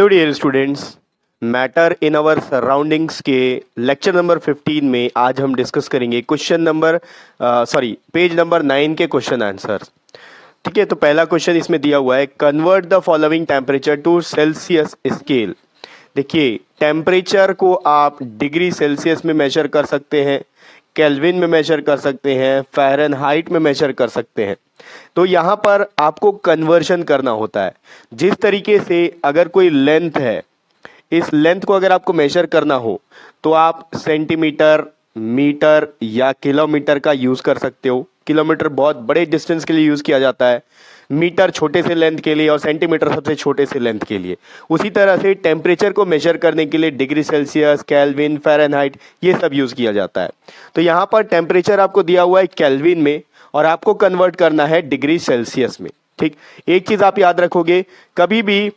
Hello dear students, matter in our surroundings के lecture number 15 में आज हम डिस्कस करेंगे पेज नंबर 9 के क्वेश्चन आंसर। ठीक है, तो पहला क्वेश्चन इसमें दिया हुआ है, convert the following temperature to Celsius scale. देखिए, टेम्परेचर को आप डिग्री सेल्सियस में मेजर कर सकते हैं, केल्विन में मेजर कर सकते हैं, फ़ारेनहाइट में मेजर कर सकते हैं। तो यहाँ पर आपको कन्वर्शन करना होता है। जिस तरीके से अगर कोई लेंथ है, इस लेंथ को अगर आपको मेजर करना हो तो आप सेंटीमीटर, मीटर या किलोमीटर का यूज़ कर सकते हो। किलोमीटर बहुत बड़े डिस्टेंस के लिए यूज़ किया जाता है, मीटर छोटे से लेंथ के लिए और सेंटीमीटर सबसे छोटे से लेंथ के लिए। उसी तरह से टेम्परेचर को मेजर करने के लिए डिग्री सेल्सियस, केल्विन, फ़ारेनहाइट ये सब यूज़ किया जाता है। तो यहाँ पर टेम्परेचर आपको दिया हुआ है केल्विन में और आपको कन्वर्ट करना है डिग्री सेल्सियस में। ठीक, एक चीज़ आप याद रखोगे, कभी भी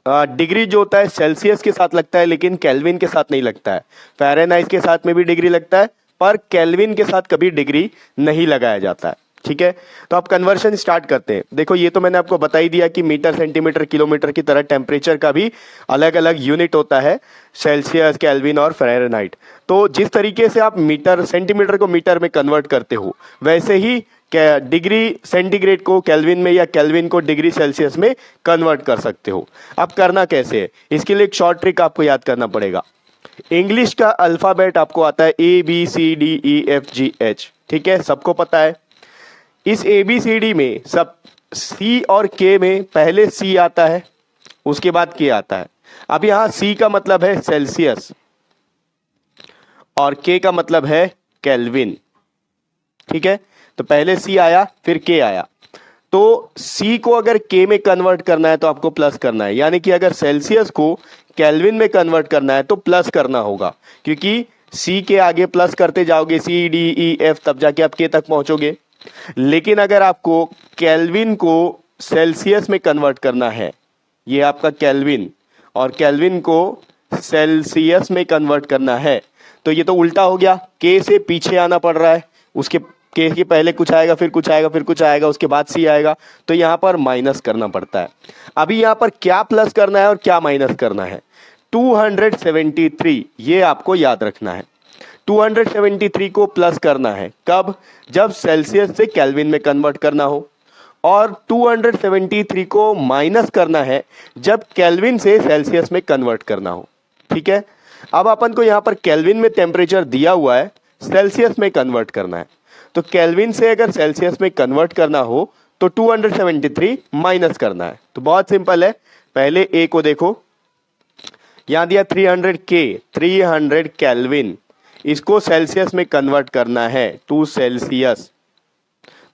डिग्री जो होता है सेल्सियस के साथ लगता है लेकिन केल्विन के साथ नहीं लगता है। फ़ारेनहाइट के साथ में भी डिग्री लगता है पर केल्विन के साथ कभी डिग्री नहीं लगाया जाता है। ठीक है, तो आप कन्वर्शन स्टार्ट करते हैं। देखो, ये तो मैंने आपको बता ही दिया कि मीटर, सेंटीमीटर, किलोमीटर की तरह टेम्परेचर का भी अलग अलग यूनिट होता है, सेल्सियस, केल्विन और फ़ारेनहाइट। तो जिस तरीके से आप मीटर, सेंटीमीटर को मीटर में कन्वर्ट करते हो, वैसे ही डिग्री सेंटीग्रेड को केल्विन में या केल्विन को डिग्री सेल्सियस में कन्वर्ट कर सकते हो। अब करना कैसे है, इसके लिए एक शॉर्ट ट्रिक आपको याद करना पड़ेगा। इंग्लिश का अल्फ़ाबेट आपको आता है ABCDEFGH। ठीक है, सबको पता है। इस ABCD में सब C और K में पहले C आता है, उसके बाद K आता है। अब यहाँ C का मतलब है सेल्सियस और K का मतलब है केल्विन। ठीक है, तो पहले C आया फिर K आया। तो C को अगर K में कन्वर्ट करना है तो आपको प्लस करना है, यानी कि अगर सेल्सियस को केल्विन में कन्वर्ट करना है तो प्लस करना होगा, क्योंकि C के आगे प्लस करते जाओगे C, D, E, F, तब जाके आप K तक पहुंचोगे। लेकिन अगर आपको केल्विन को सेल्सियस में कन्वर्ट करना है, ये आपका केल्विन, और केल्विन को सेल्सियस में कन्वर्ट करना है, तो ये तो उल्टा हो गया। K से पीछे आना पड़ रहा है, उसके K के पहले कुछ आएगा, फिर कुछ आएगा, फिर कुछ आएगा, उसके बाद C आएगा, तो यहाँ पर माइनस करना पड़ता है। अभी यहाँ पर क्या प्लस करना है और क्या माइनस करना है, 273 ये आपको याद रखना है। 273 को प्लस करना है कब, जब सेल्सियस से केल्विन में कन्वर्ट करना हो, और 273 को माइनस करना है जब केल्विन से सेल्सियस में कन्वर्ट करना हो। ठीक है, अब अपन को यहाँ पर केल्विन में टेम्परेचर दिया हुआ है, सेल्सियस में कन्वर्ट करना है। तो केल्विन से अगर सेल्सियस में कन्वर्ट करना हो तो 273 माइनस करना है। तो बहुत सिंपल है, पहले A को देखो, यहाँ दिया 300 केल्विन, इसको सेल्सियस में कन्वर्ट करना है टू सेल्सियस।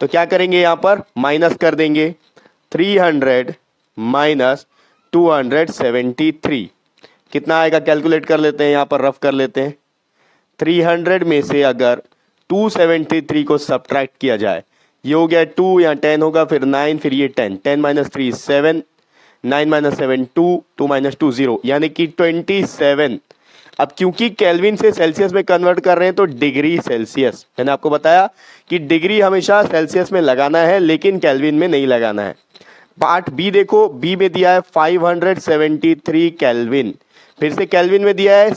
तो क्या करेंगे, यहाँ पर माइनस कर देंगे, 300 माइनस 273 कितना आएगा, कैलकुलेट कर लेते हैं, यहाँ पर रफ कर लेते हैं। 300 में से अगर 273 को सब्ट्रैक्ट किया जाए, ये हो गया 2, यहाँ 10 होगा, फिर 9, फिर ये 10, 10 माइनस 3 7, 9 माइनस 7 2, 2 माइनस 2 0, यानी कि 27। अब क्योंकि केल्विन से सेल्सियस में कन्वर्ट कर रहे हैं तो डिग्री सेल्सियस, मैंने आपको बताया कि डिग्री हमेशा सेल्सियस में लगाना है लेकिन केल्विन में नहीं लगाना है। पार्ट बी देखो, बी में दिया है 573 केल्विन, फिर से केल्विन में दिया है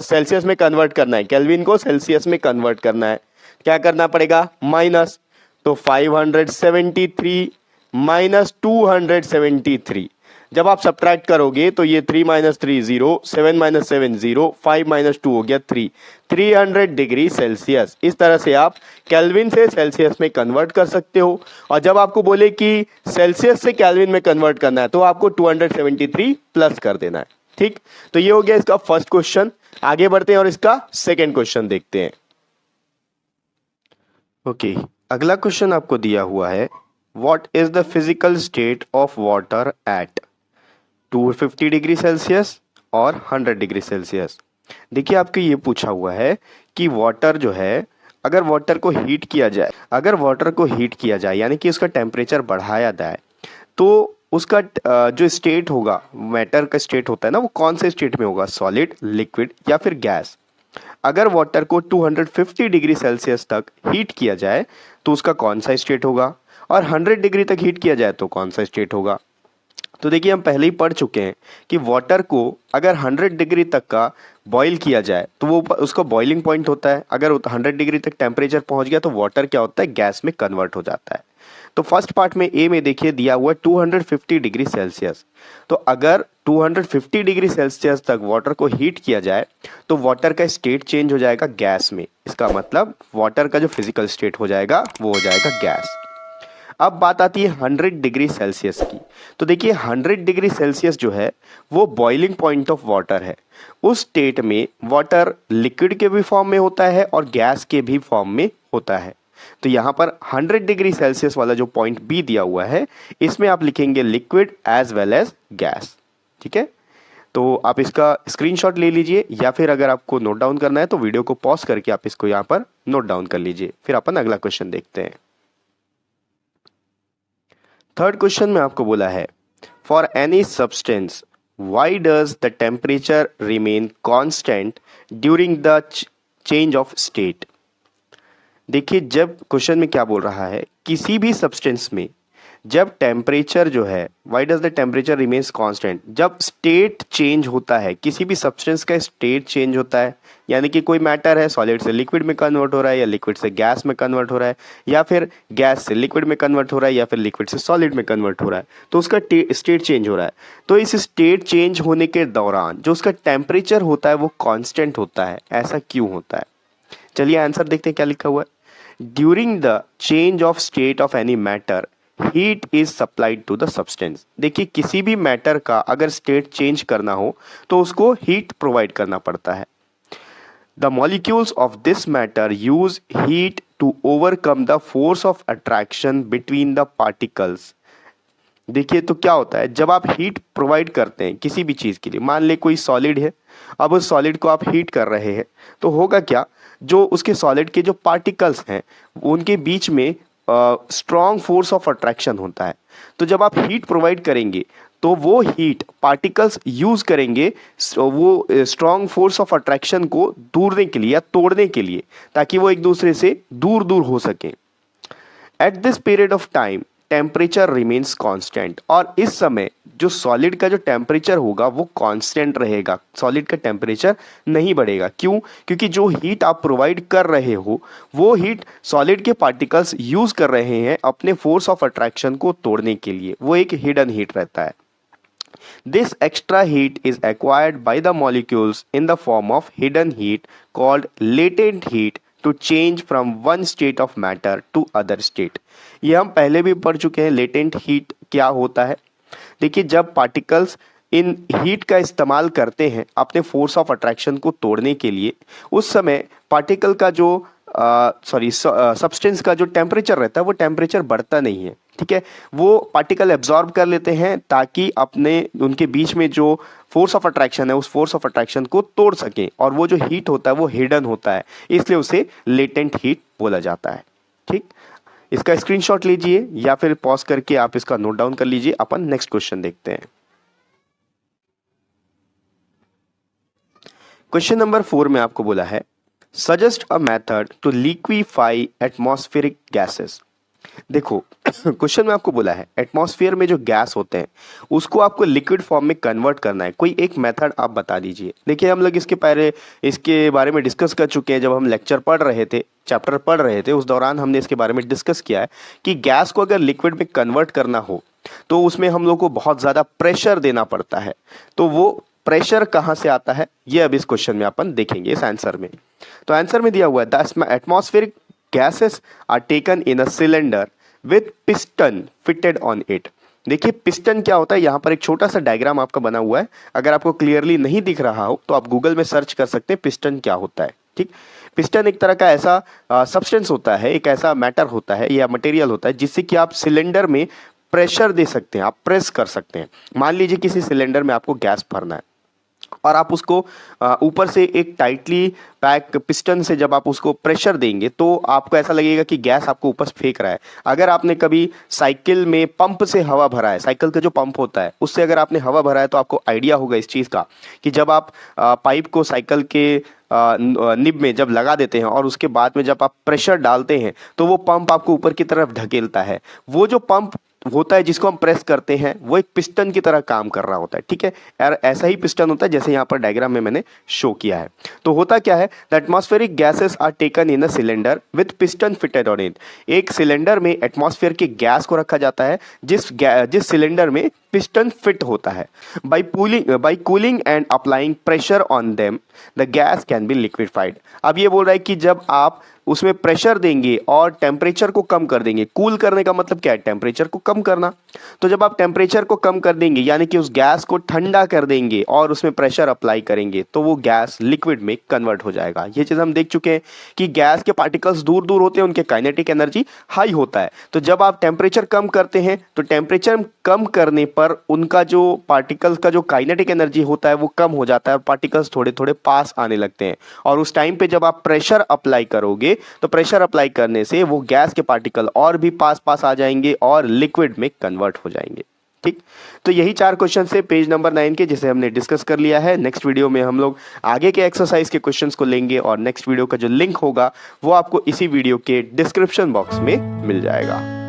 सेल्सियस में कन्वर्ट करना है, केल्विन को सेल्सियस में कन्वर्ट करना है। क्या करना पड़ेगा, माइनस, तो 573 माइनस 273, जब आप सब्ट्रैक्ट करोगे तो ये 3 माइनस 3 0, 7 माइनस 7 0, 5 माइनस 2 हो गया 3, 300 डिग्री सेल्सियस। इस तरह से आप केल्विन से सेल्सियस में कन्वर्ट कर सकते हो। और जब आपको बोले कि सेल्सियस से केल्विन में कन्वर्ट करना है तो आपको 273 प्लस कर देना है। ठीक, तो ये हो गया इसका फर्स्ट क्वेश्चन। आगे बढ़ते हैं और इसका सेकेंड क्वेश्चन देखते हैं। ओके, अगला क्वेश्चन आपको दिया हुआ है, what is the physical state of water at 250 degree Celsius और 100 डिग्री सेल्सियस। देखिए, आपको ये पूछा हुआ है कि वाटर जो है, अगर वाटर को हीट किया जाए यानी कि उसका टेम्परेचर बढ़ाया जाए तो उसका जो स्टेट होगा, मैटर का स्टेट होता है ना, वो कौन से स्टेट में होगा, सॉलिड, लिक्विड या फिर गैस। अगर वाटर को 250 डिग्री सेल्सियस तक हीट किया जाए तो उसका कौन सा स्टेट होगा, और 100 डिग्री तक हीट किया जाए तो कौन सा स्टेट होगा। तो देखिए हम पहले ही पढ़ चुके हैं कि वाटर को अगर 100 डिग्री तक का बॉईल किया जाए तो वो उसका बॉइलिंग पॉइंट होता है। अगर 100 डिग्री तक टेम्परेचर पहुंच गया तो वाटर क्या होता है, गैस में कन्वर्ट हो जाता है। तो फर्स्ट पार्ट में ए में देखिए दिया हुआ है 250 डिग्री सेल्सियस। तो अगर 250 डिग्री सेल्सियस तक वाटर को हीट किया जाए तो वाटर का स्टेट चेंज हो जाएगा गैस में। इसका मतलब वाटर का जो फिजिकल स्टेट हो जाएगा वो हो जाएगा गैस। अब बात आती है 100 डिग्री सेल्सियस की। तो देखिए 100 डिग्री सेल्सियस जो है वो बॉइलिंग पॉइंट ऑफ वाटर है। उस स्टेट में वाटर लिक्विड के भी फॉर्म में होता है और गैस के भी फॉर्म में होता है। तो यहाँ पर 100 डिग्री सेल्सियस वाला जो पॉइंट बी दिया हुआ है इसमें आप लिखेंगे liquid as well as gas. ठीक है, तो आप इसका स्क्रीनशॉट ले लीजिए या फिर अगर आपको नोट डाउन करना है तो वीडियो को पॉज करके आप इसको यहाँ पर नोट डाउन कर लीजिए। फिर अपन अगला क्वेश्चन देखते हैं। थर्ड क्वेश्चन में आपको बोला है for any substance why does the temperature remain constant during the change of state. देखिए जब क्वेश्चन में क्या बोल रहा है, किसी भी सब्सटेंस में जब टेम्परेचर जो है why does the temperature remains constant, जब स्टेट चेंज होता है, किसी भी सब्सटेंस का स्टेट चेंज होता है, यानी कि कोई मैटर है सॉलिड से लिक्विड में कन्वर्ट हो रहा है या लिक्विड से गैस में कन्वर्ट हो रहा है या फिर गैस से लिक्विड में कन्वर्ट हो रहा है या फिर लिक्विड से सॉलिड में कन्वर्ट हो रहा है, तो उसका स्टेट चेंज हो रहा है। तो इस स्टेट चेंज होने के दौरान जो उसका टेम्परेचर होता है वो कांस्टेंट होता है। ऐसा क्यों होता है, चलिए आंसर देखते हैं क्या लिखा हुआ है। During the change of state of any matter heat is supplied to the substance. देखिए किसी भी मैटर का अगर स्टेट चेंज करना हो तो उसको हीट प्रोवाइड करना पड़ता है। The molecules of this matter use heat to overcome the force of attraction between the particles. देखिए तो क्या होता है, जब आप हीट प्रोवाइड करते हैं किसी भी चीज के लिए, मान ले कोई सॉलिड है, अब उस सॉलिड को आप हीट कर रहे हैं तो होगा क्या, जो उसके सॉलिड के जो पार्टिकल्स हैं उनके बीच में स्ट्रॉन्ग फोर्स ऑफ अट्रैक्शन होता है। तो जब आप हीट प्रोवाइड करेंगे तो वो हीट पार्टिकल्स यूज करेंगे वो स्ट्रॉन्ग फोर्स ऑफ अट्रैक्शन को दूरने के लिए या तोड़ने के लिए, ताकि वो एक दूसरे से दूर दूर हो सके। At this period of time temperature remains constant. और इस समय जो सॉलिड का जो टेम्परेचर होगा वो कांस्टेंट रहेगा, सॉलिड का टेम्परेचर नहीं बढ़ेगा। क्यों? क्योंकि जो हीट आप प्रोवाइड कर रहे हो वो हीट सॉलिड के पार्टिकल्स यूज कर रहे हैं अपने फोर्स ऑफ अट्रैक्शन को तोड़ने के लिए, वो एक हिडन हीट रहता है। This extra heat is acquired by the molecules in the form of hidden heat called latent heat to change from one state of matter to other state। ये हम पहले भी पढ़ चुके हैं लेटेंट हीट क्या होता है। देखिए जब पार्टिकल्स इन हीट का इस्तेमाल करते हैं अपने फोर्स ऑफ अट्रैक्शन को तोड़ने के लिए, उस समय पार्टिकल का जो सब्सटेंस का जो टेम्परेचर रहता है वो टेम्परेचर बढ़ता नहीं है। ठीक है, वो पार्टिकल एब्जॉर्ब कर लेते हैं ताकि अपने उनके बीच में जो फोर्स ऑफ अट्रैक्शन है उस फोर्स ऑफ अट्रैक्शन को तोड़ सकें, और वो जो हीट होता है वो हिडन होता है, इसलिए उसे लेटेंट हीट बोला जाता है। ठीक, इसका स्क्रीनशॉट लीजिए या फिर पॉज करके आप इसका नोट डाउन कर लीजिए। अपन नेक्स्ट क्वेश्चन देखते हैं। क्वेश्चन नंबर 4 में आपको बोला है suggest a method to liquefy atmospheric gases. देखो क्वेश्चन में आपको बोला है एटमॉस्फेयर में जो गैस होते हैं उसको आपको लिक्विड फॉर्म में कन्वर्ट करना है, कोई एक मेथड आप बता दीजिए। देखिए हम लोग इसके बारे में डिस्कस कर चुके हैं, जब हम लेक्चर पढ़ रहे थे, चैप्टर पढ़ रहे थे, उस दौरान हमने इसके बारे में डिस्कस किया है कि गैस को अगर लिक्विड में कन्वर्ट करना हो तो उसमें हम लोग को बहुत ज़्यादा प्रेशर देना पड़ता है। तो वो प्रेशर कहाँ से आता है ये अब इस क्वेश्चन में अपन देखेंगे इस आंसर में। तो आंसर में दिया हुआ है the atmospheric gases are taken in a cylinder with piston fitted on it। देखिए पिस्टन क्या होता है, यहाँ पर एक छोटा सा डायग्राम आपका बना हुआ है, अगर आपको क्लियरली नहीं दिख रहा हो तो आप गूगल में सर्च कर सकते हैं पिस्टन क्या होता है। ठीक, पिस्टन एक तरह का ऐसा सब्सटेंस होता है, एक ऐसा मैटर होता है या मटेरियल होता है जिससे कि आप सिलेंडर में प्रेशर दे सकते हैं, आप प्रेस कर सकते हैं। मान लीजिए किसी सिलेंडर में आपको गैस भरना है और आप उसको ऊपर से एक टाइटली पैक पिस्टन से जब आप उसको प्रेशर देंगे तो आपको ऐसा लगेगा कि गैस आपको ऊपर से फेंक रहा है। अगर आपने कभी साइकिल में पंप से हवा भरा है, साइकिल का जो पंप होता है उससे अगर आपने हवा भरा है तो आपको आइडिया होगा इस चीज़ का कि जब आप पाइप को साइकिल के निब में जब लगा देते हैं और उसके बाद में जब आप प्रेशर डालते हैं तो वो पंप आपको ऊपर की तरफ ढकेलता है। वो जो पंप होता है जिसको हम प्रेस करते हैं वो एक पिस्टन की तरह काम कर रहा होता है, ठीक है। यार ऐसा ही पिस्टन होता है जैसे यहाँ पर डायग्राम में मैंने शो किया है। तो होता क्या है, the atmospheric gases are taken in a cylinder with piston fitted on it. एक सिलेंडर में एटमॉस्फेयर की गैस को रखा जाता है जिस सिलेंडर में पिस्टन फिट होता है। By cooling and applying pressure on them the gas can be liquefied. अब ये बोल रहा है कि जब आप उसमें प्रेशर देंगे और टेम्परेचर को कम कर देंगे, कूल करने का मतलब क्या है, टेम्परेचर को कम करना। तो जब आप टेम्परेचर को कम कर देंगे यानी कि उस गैस को ठंडा कर देंगे और उसमें प्रेशर अप्लाई करेंगे तो वो गैस लिक्विड में कन्वर्ट हो जाएगा। ये चीज़ हम देख चुके हैं कि गैस के पार्टिकल्स दूर दूर होते हैं, उनके काइनेटिक एनर्जी हाई होता है। तो जब आप टेम्परेचर कम करते हैं तो टेम्परेचर कम करने पर उनका जो पार्टिकल्स का जो काइनेटिक एनर्जी होता है वो कम हो जाता है और पार्टिकल्स थोड़े थोड़े पास आने लगते हैं। और उस टाइम पे जब आप प्रेशर अप्लाई करोगे तो प्रेशर अप्लाई करने से वो गैस के पार्टिकल और भी पास पास आ जाएंगे और लिक्विड में कन्वर्ट हो जाएंगे। ठीक, तो यही 4 क्वेश्चन से पेज नंबर 9 के जिसे हमने डिस्कस कर लिया है। नेक्स्ट वीडियो में हम लोग आगे के एक्सरसाइज के क्वेश्चंस को लेंगे और नेक्स्ट वीडियो का जो लिंक होगा वो आपको इसी वीडियो के डिस्क्रिप्शन बॉक्स में मिल जाएगा।